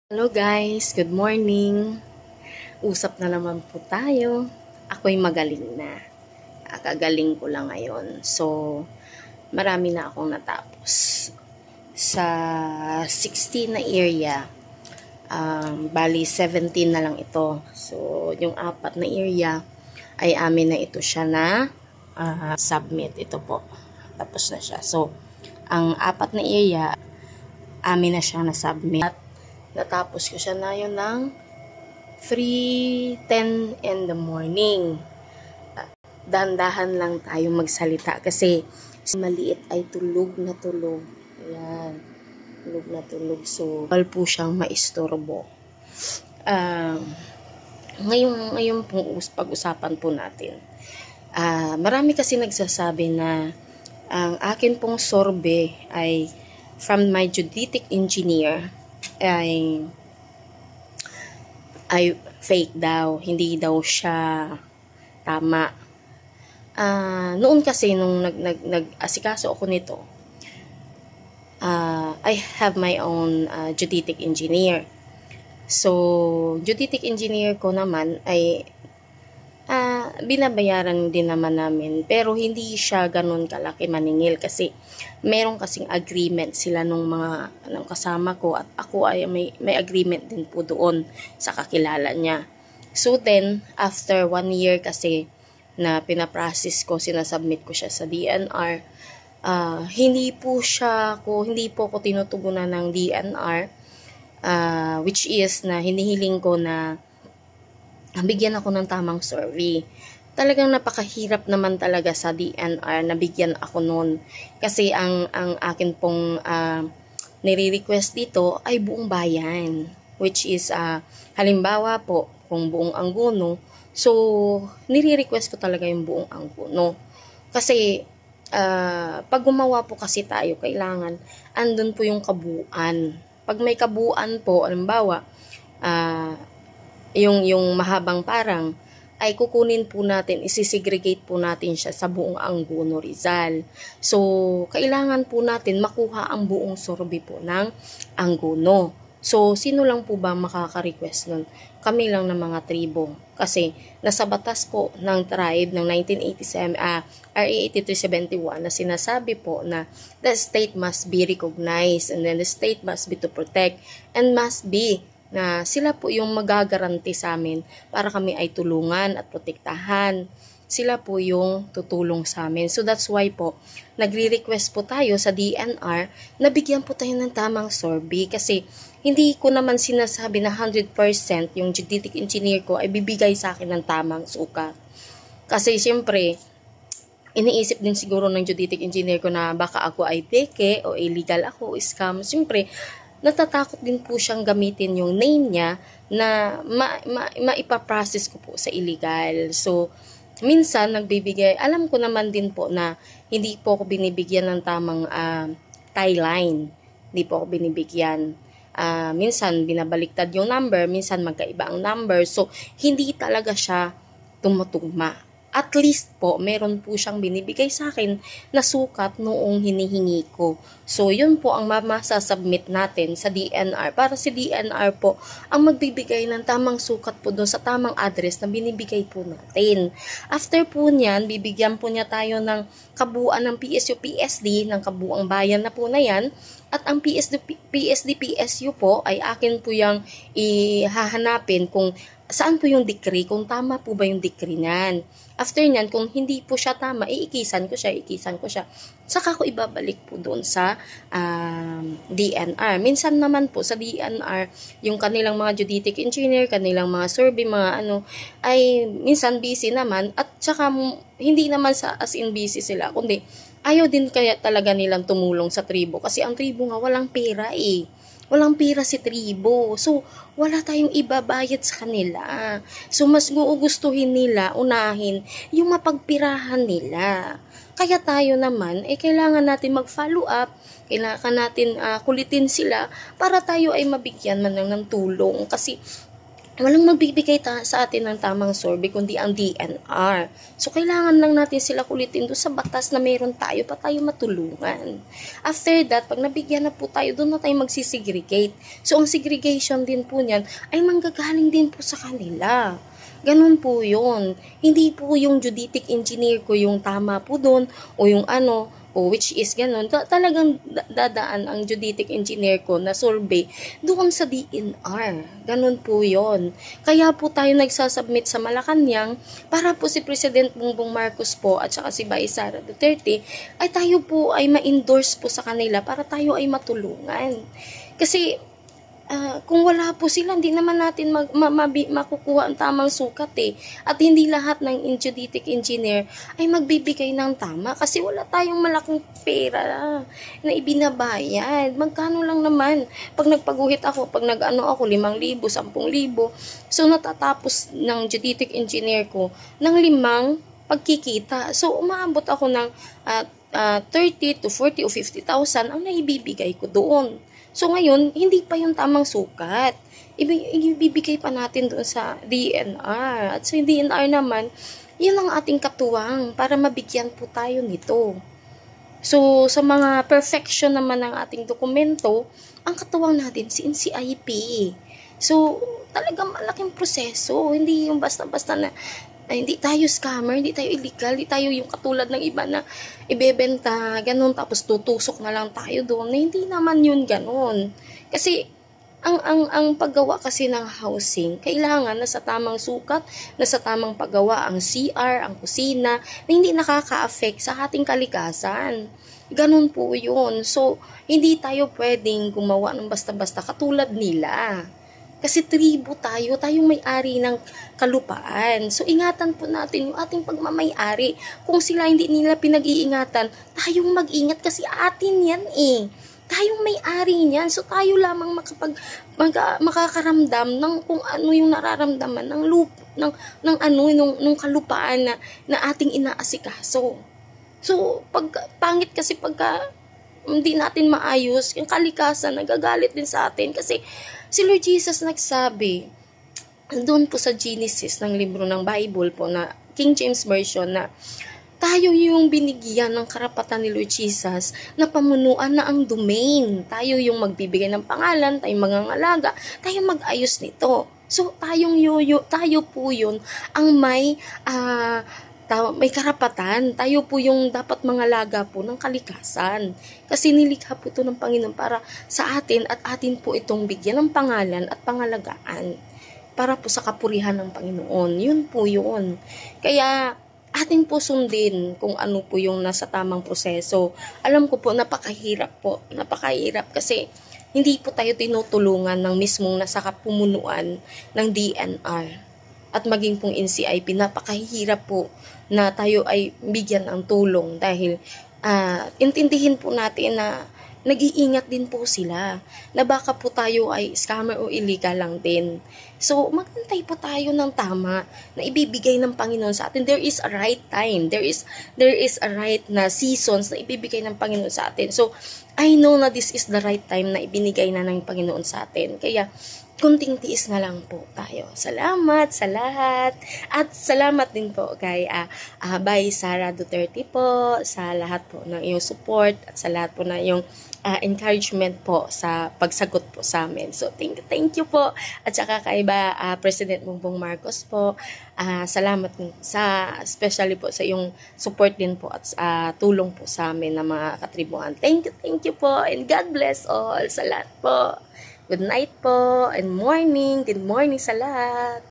Hello guys, good morning. Usap na naman po tayo. Ako'y magaling na. Kakagaling ko lang ngayon. So, marami na akong natapos. Sa 16 na area, bali 17 na lang ito. So, yung 4 na area ay amin na ito siya na submit. Ito po. Tapos na siya. So, ang 4 na area, amin na siya na submit. Natapos ko siya na yun ng 3:10 in the morning. Dahan-dahan lang tayo magsalita kasi maliit ay tulog na tulog. Ayan. Tulog na tulog. So, bawal po siyang maistorbo. Ngayon pong pag-usapan po natin. Marami kasi nagsasabi na ang akin pong sorbe ay from my geodetic engineer ay fake daw, hindi daw siya tama. Noon kasi nung nag-asikaso ako nito, I have my own geodetic engineer. So, geodetic engineer ko naman ay binabayaran din naman namin, pero hindi siya ganun kalaki maningil kasi meron kasing agreement sila nung kasama ko at ako ay may agreement din po doon sa kakilala niya. So then, after 1 year kasi na pinaprocess ko, sinasubmit ko siya sa DNR, hindi po ako tinutugunan ng DNR, which is na hinihiling ko na bigyan ako ng tamang survey. Talagang napakahirap naman talaga sa DNR na bigyan ako noon. Kasi ang akin pong nire-request dito ay buong bayan. Which is, halimbawa po, kung buong Angono, so, nire-request ko talaga yung buong Angono. Kasi, pag gumawa po kasi tayo, kailangan, andun po yung kabuuan. Pag may kabuuan po, halimbawa, yung mahabang parang ay kukunin po natin, isisegregate po natin siya sa buong Angono, Rizal. So, kailangan po natin makuha ang buong survey po ng Angono. So, sino lang po ba makaka-request nun? Kami lang ng mga tribo. Kasi, nasa batas po ng tribe ng 1987, RA 8371 na sinasabi po na the state must be recognized and then the state must be to protect and must be na sila po yung magagaranti sa amin para kami ay tulungan at protektahan. Sila po yung tutulong sa amin. So that's why po, nagre-request po tayo sa DNR na bigyan po tayo ng tamang survey kasi hindi ko naman sinasabi na 100% yung geodetic engineer ko ay bibigay sa akin ng tamang sukat. Kasi siyempre, iniisip din siguro ng geodetic engineer ko na baka ako ay peke o illegal ako, scam. Siyempre, natatakot din po siyang gamitin yung name niya na maipaprocess ko po sa illegal. So, minsan nagbibigay, alam ko naman din po na hindi po ako binibigyan ng tamang tie line. Hindi po ako binibigyan. Minsan binabaliktad yung number, minsan magkaiba ang number. So, hindi talaga siya tumutugma. At least po, meron po siyang binibigay sa akin na sukat noong hinihingi ko. So, yun po ang masasubmit natin sa DNR. Para si DNR po ang magbibigay ng tamang sukat po doon sa tamang address na binibigay po natin. After po niyan, bibigyan po niya tayo ng kabuuan ng PSU-PSD, ng kabuuang bayan na po na yan. At ang PSD-PSU po ay akin po yung ihahanapin kung saan po yung decree, kung tama po ba yung decree niyan. After niyan, kung hindi po siya tama, ikisan ko siya. Saka ko ibabalik po doon sa DNR. Minsan naman po sa DNR, yung kanilang mga geodetic engineer, kanilang mga survey, ay minsan busy naman. At saka hindi naman as in busy sila, kundi ayaw din kaya talaga nilang tumulong sa tribo. Kasi ang tribo nga walang pera eh. Walang pera si tribo. So, wala tayong ibabayad sa kanila. So, mas gugustuhin nila, unahin, yung mapagpirahan nila. Kaya tayo naman, kailangan natin mag-follow up, kailangan natin kulitin sila para tayo ay mabigyan man ng tulong. Kasi, walang magbibigay sa atin ng tamang survey kundi ang DNR. So, kailangan lang natin sila kulitin doon sa batas na meron tayo pa tayo matulungan. After that, pag nabigyan na po tayo, doon na tayo magsisegregate. So, ang segregation din po niyan ay manggagaling din po sa kanila. Ganun po yun. Hindi po yung geodetic engineer ko yung tama po doon o yung which is ganun. Talagang dadaan ang geodetic engineer ko na survey doon sa DNR. Ganun po yon. Kaya po tayo nagsasubmit sa Malacanang para po si President Bongbong Marcos po at saka si Vice Sara Duterte ay tayo po ay ma-endorse po sa kanila para tayo ay matulungan. Kasi kung wala po sila, hindi naman natin makukuha ang tamang sukat At hindi lahat ng geodetic engineer ay magbibigay ng tama kasi wala tayong malaking pera na ibinabayad. Magkano lang naman? Pag nagpaguhit ako, pag ako, 5,000, 10,000. So, natatapos ng geodetic engineer ko ng 5 pagkikita. So, umaabot ako ng 30 to 40 o 50,000 ang naibibigay ko doon. So, ngayon, hindi pa yung tamang sukat. Ibibigay pa natin doon sa DNR. At sa DNR naman, yun ang ating katuwang para mabigyan po tayo nito. So, sa mga perfection naman ng ating dokumento, ang katuwang natin si NCIP. So, talagang malaking proseso. Hindi yung basta-basta na hindi tayo scammer, hindi tayo illegal, hindi tayo yung katulad ng iba na ibebenta, ganun, tapos tutusok na lang tayo doon. Hindi naman yun ganun. Kasi, ang paggawa kasi ng housing, kailangan na sa tamang sukat, na sa tamang paggawa ang CR, ang kusina, na hindi nakaka-affect sa ating kalikasan. Ganun po yun. So, hindi tayo pwedeng gumawa ng basta-basta katulad nila. Kasi tribo tayo, tayong may-ari ng kalupaan. So, ingatan po natin yung ating pagmamay-ari. Kung sila hindi nila pinag-iingatan, tayong mag-ingat kasi atin yan Tayong may-ari niyan. So, tayo lamang makakaramdam ng kung ano yung nararamdaman ng kalupaan na ating inaasikaso. So, pangit kasi pagka hindi natin maayos, yung kalikasan, nagagalit din sa atin. Kasi si Lord Jesus nagsabi, doon po sa Genesis ng libro ng Bible po na King James Version na tayo yung binigyan ng karapatan ni Lord Jesus na pamunuan na ang domain. Tayo yung magbibigay ng pangalan, tayo mangangalaga, tayo mag-ayos nito. So, tayo po yun ang may karapatan. Tayo po yung dapat mangalaga po ng kalikasan. Kasi nilikha po ito ng Panginoon para sa atin at atin po itong bigyan ng pangalan at pangalagaan. Para po sa kapurihan ng Panginoon. Yun po yun. Kaya atin po sundin kung ano po yung nasa tamang proseso. Alam ko po, napakahirap po. Napakahirap kasi hindi po tayo tinutulungan ng mismong nasa kapumunuan ng DNR. At maging pong NCIP, napakahirap po na tayo ay bigyan ng tulong dahil intindihin po natin na nag-iingat din po sila na baka po tayo ay scammer o illegal lang din. So, magantay po tayo ng tama na ibibigay ng Panginoon sa atin. There is a right time. There is a right na seasons na ibibigay ng Panginoon sa atin. So, I know na this is the right time na ibinigay na ng Panginoon sa atin. Kaya, kunting tiis na lang po tayo. Salamat sa lahat. At salamat din po kay Vice Sara Duterte po sa lahat po ng iyong support at sa lahat po ng iyong encouragement po sa pagsagot po sa amin. So, thank you po. At saka kay President Bongbong Marcos po. Salamat especially po sa iyong support din po at tulong po sa amin ng mga katribuhan. Thank you po. And God bless all sa lahat po. Good night po and morning. Good morning sa lahat.